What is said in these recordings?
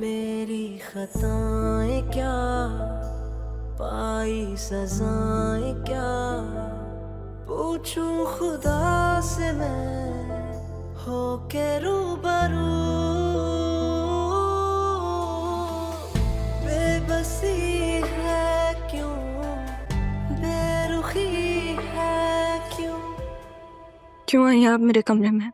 मेरी खताएं क्या, पाई सजाएं क्या, पूछूं खुदा से मैं हो के रूबरू। बेबसी है क्यों, बेरुखी है क्यों आई आप मेरे कमरे में?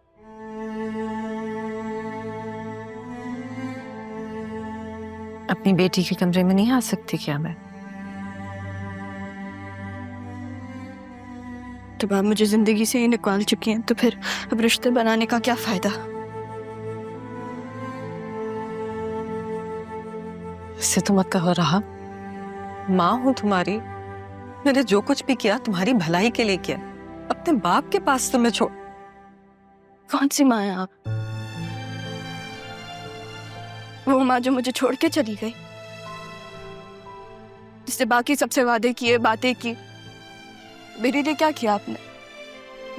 अपनी बेटी के कमरे में नहीं आ सकती क्या मैं? जब आप मुझे जिंदगी से ही निकाल चुकी हैं तो फिर अब रिश्ते बनाने का क्या फायदा? इससे तो मत कहो रहा, माँ हूं तुम्हारी। मैंने जो कुछ भी किया तुम्हारी भलाई के लिए किया। अपने बाप के पास तुम्हें छोड़। कौन सी माँ है आप? वो माँ जो मुझे छोड़ के चली गई, जिससे बाकी सबसे वादे किए, बातें की। मेरे लिए क्या किया आपने?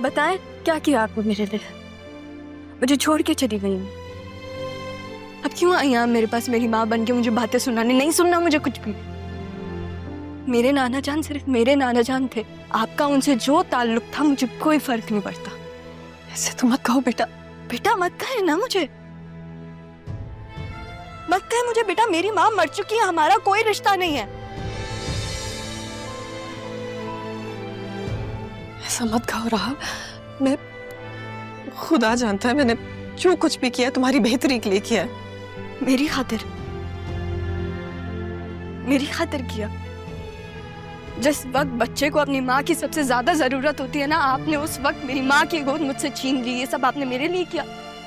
बताएं, क्या किया आपने मेरे लिए? मुझे छोड़ के चली गई। अब क्यों आई आप मेरे पास मेरी माँ बन के मुझे बातें सुनाने? नहीं सुनना मुझे कुछ भी। मेरे नाना जान सिर्फ मेरे नाना जान थे। आपका उनसे जो ताल्लुक था मुझे कोई फर्क नहीं पड़ता। ऐसे तो मत कहो बेटा। बेटा मत कहे ना मुझे, मत कहे मुझे बेटा। मेरी माँ मर चुकी है, हमारा कोई रिश्ता नहीं है। ऐसा मत कहो रहा। मैं खुदा जानता है मैंने जो कुछ भी किया तुम्हारी बेहतरी के लिए किया है। मेरी खातिर किया। जिस वक्त बच्चे को अपनी माँ की सबसे ज्यादा जरूरत होती है ना, आपने उस वक्त मेरी माँ की गोद मुझसे छीन ली। ये सब आपने मेरे लिए किया।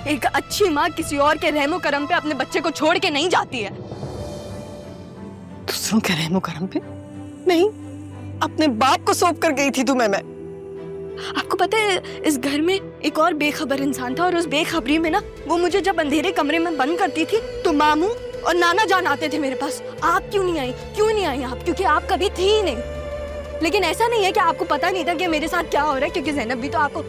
एक अच्छी माँ किसी और के रहमो करम पे अपने बच्चे को छोड़ के नहीं जाती है। दूसरों के रहमो करम पे नहीं, अपने बाप को सौंप कर गई थी तुम्हें मैं। आपको पता है इस घर में एक और बेखबर इंसान था, और उस बेखबरी में ना वो मुझे जब अंधेरे कमरे में बंद करती थी तो मामू और नाना जान आते थे मेरे पास। आप क्यों नहीं आई? क्यों नहीं आई आप? क्योंकि आप कभी थी ही नहीं। लेकिन ऐसा नहीं है कि आपको पता नहीं था कि मेरे साथ क्या हो रहा है, क्योंकि ज़ैनब भी तो आपको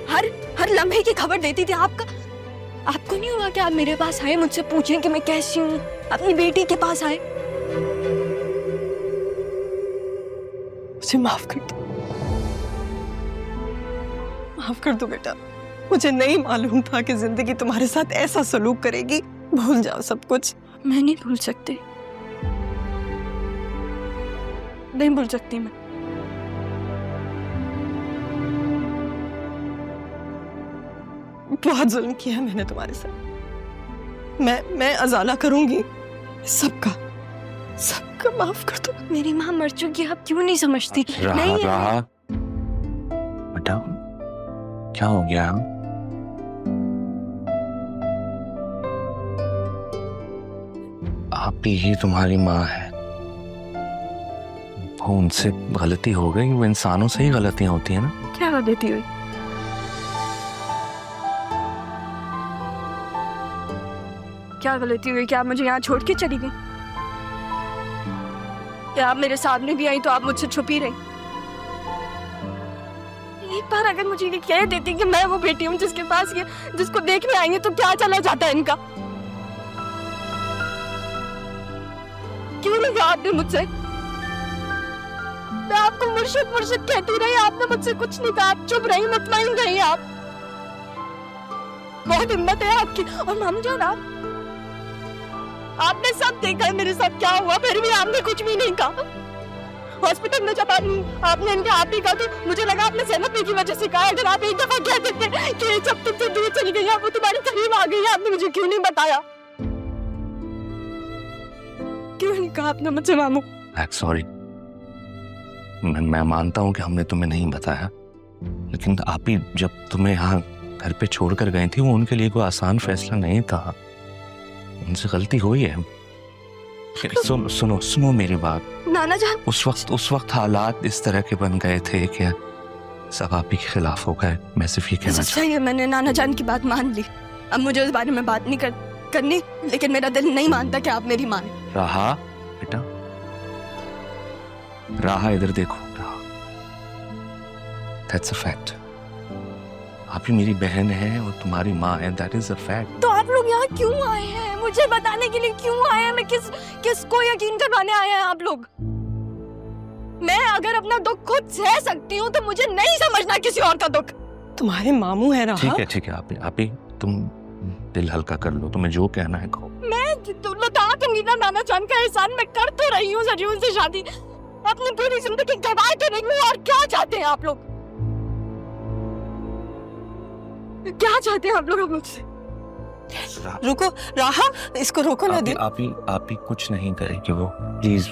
हर लम्हे की खबर देती थी। आपको नहीं हुआ कि आप मेरे पास आए, मुझसे पूछें कि मैं कैसी हूँ, अपनी बेटी के पास आए? मुझे माफ कर दो, माफ कर दो बेटा। मुझे नहीं मालूम था कि जिंदगी तुम्हारे साथ ऐसा सलूक करेगी। भूल जाओ सब कुछ। मैं नहीं भूल सकती, नहीं भूल सकती मैं। बहुत जुल्म किया है मैंने तुम्हारे साथ। मैं अजाला करूंगी सबका माफ कर दो। मेरी माँ मर चुकी है, आप क्यों नहीं समझती? रहा बेटा, क्या हो गया? आप ही तुम्हारी माँ है। वो उनसे गलती हो गई। वो इंसानों से ही गलतियां होती है ना। क्या गलती हुई? क्या गलती हुई कि आप मुझे यहाँ छोड़ के चली गई? क्या आप मेरे सामने भी आई तो आप मुझसे छुपी रही? एक बार अगर मुझे ये कह देती कि मैं वो बेटी हूँ जिसके पास ये जिसको देखने आएंगे, तो क्या चला जाता है इनका? क्यों नहीं कहा आपने मुझसे? मैं आपको मुर्शिद कहती रही, आपने मुझसे कुछ नहीं कहा। आप चुप रही, मुतमईन रही। आप बहुत हिम्मत है आपकी। और मामू जान, आपने सब देखा है मेरे साथ क्या हुआ, फिर भी आपने कुछ भी नहीं कहा। हॉस्पिटल में जब आपने इनके आप ही कहा तो मुझे लगा आपने ज़ैनब की वजह से कहा। अगर आप एक दफा कह देते कि जब तुमसे दूर चली गई है, वो तुम्हारे करीब आ गई है, आपने मुझे क्यों नहीं बताया? क्यों नहीं कहा आपने मुझसे मामू? सॉरी, मैं मानता हूँ कि हमने तुम्हें नहीं बताया, लेकिन आप ही जब तुम्हें यहाँ घर पे छोड़कर गई थी, वो उनके लिए कोई आसान फैसला नहीं था। उनसे गलती हुई है। सुनो मेरी बात। नाना जान, उस वक्त हालात इस तरह के बन गए थे कि सब आप ही के खिलाफ हो गए। मैं सिर्फ ये कहना सही है, मैंने नाना जान की बात मान ली। अब मुझे उस बारे में बात नहीं करनी, लेकिन मेरा दिल नहीं मानता कि आप मेरी मां हैं। रहा बेटा, रहा इधर देखो। रहा, दैट्स अ फैक्ट। आप ही मेरी बहन है और तुम्हारी माँ है, दैट इज अ फैक्ट। तो आप लोग यहाँ क्यों आए हैं? मुझे बताने के लिए क्यों आए हैं? मैं किसको यकीन करवाने आए हैं आप लोग? मैं अगर अपना दुख खुद सह सकती हूँ तो मुझे नहीं समझना किसी और का दुख। तुम्हारे मामू है राहा। ठीक है आप ही तुम दिल हल्का कर लो, तुम्हें जो कहना है कहो। मैं लता तो मीना नाना जान का एहसान मैं कर तो रही हूँ, सजूल से शादी अपनी पूरी जिंदगी गंवा तो रही हूँ। और क्या चाहते हैं आप लोग? क्या चाहते हैं आप लोग मुझसे? रुको राहा, इसको रोको ना दे। आप ही कुछ नहीं करेंगे वो, प्लीज।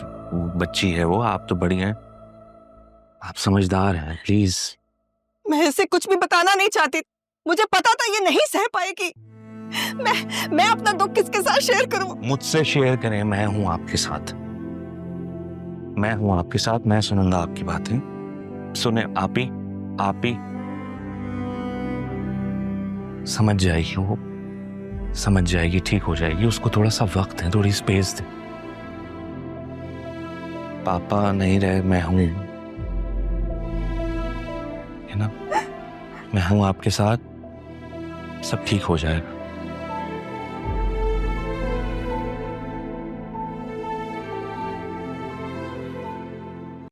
बच्ची है वो, आप तो बड़ी हैं, आप समझदार हैं, प्लीज। मैं इसे कुछ भी बताना नहीं चाहती, मुझे पता था ये नहीं सह पाएगी। मैं अपना दुख किसके साथ शेयर करूं? मुझसे शेयर करें, मैं हूं आपके साथ, मैं सुनूंगा आपकी बातें। सुने आप ही समझ जाएगी, वो समझ जाएगी, ठीक हो जाएगी। उसको थोड़ा सा वक्त है, थोड़ी स्पेस दे। पापा नहीं रहे, मैं हूं, है ना? मैं हूं आपके साथ, सब ठीक हो जाएगा।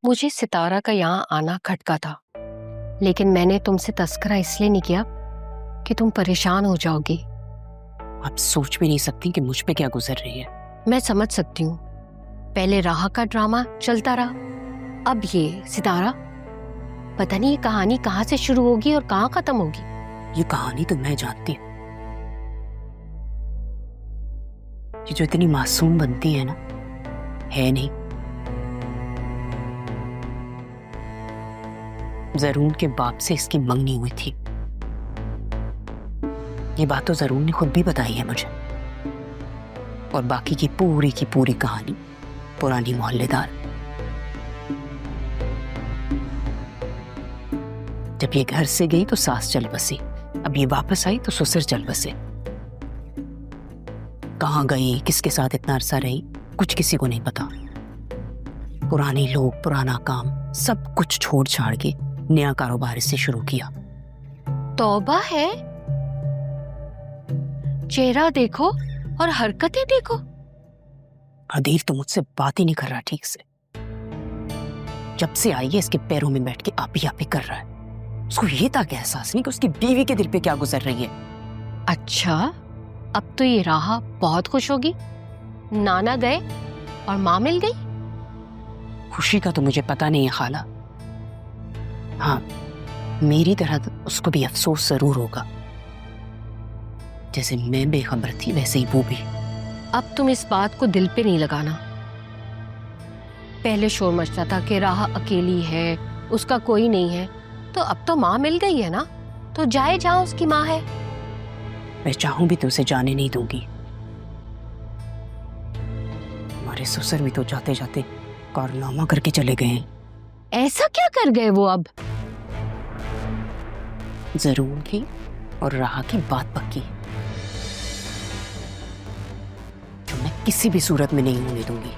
मुझे सितारा का यहाँ आना खटका था, लेकिन मैंने तुमसे तस्करा इसलिए नहीं किया कि तुम परेशान हो जाओगी। आप सोच भी नहीं सकती कि मुझ पे क्या गुजर रही है। मैं समझ सकती हूँ, पहले राह का ड्रामा चलता रहा, अब ये सितारा। पता नहीं ये कहानी कहाँ से शुरू होगी और कहाँ खत्म होगी। ये कहानी तो मैं जानती हूँ। ये जो इतनी मासूम बनती है ना, है नहीं। जरून के बाप से इसकी मंगनी हुई थी। ये बात तो जरून ने खुद भी बताई है मुझे। और बाकी की पूरी कहानी पुरानी मोहल्लेदार। जब ये घर से गई तो सास चल बसी, अब ये वापस आई तो ससुर चल बसे। कहाँ गई, किसके साथ इतना अरसा रही, कुछ किसी को नहीं पता। पुराने लोग, पुराना काम, सब कुछ छोड़ छाड़ के नया कारोबार इससे शुरू किया। तौबा है, चेहरा देखो और हरकतें देखो। अदील तो मुझसे बात ही नहीं कर रहा ठीक से। जब से आई है इसके पैरों में बैठ के आप ही कर रहा है। उसको ये तक एहसास नहीं कि उसकी बीवी के दिल पे क्या गुजर रही है। अच्छा, अब तो ये राहा बहुत खुश होगी। नाना गए और माँ मिल गई। खुशी का तो मुझे पता नहीं है खाला। हाँ, मेरी तरह उसको भी अफसोस जरूर होगा। जैसे मैं बेखबर थी वैसे ही वो भी। अब तुम इस बात को दिल पे नहीं लगाना। पहले शोर मचता था कि राह अकेली है, उसका कोई नहीं है, तो अब तो माँ मिल गई है ना, तो जाए जहां उसकी माँ है। मैं चाहूं भी तो उसे जाने नहीं दूंगी। हमारे ससुर भी तो जाते जाते कारनामा करके चले गए हैं। ऐसा क्या कर गए वो अब? जरूर की और राह की बात पक्की है, जो मैं किसी भी सूरत में नहीं होने दूंगी।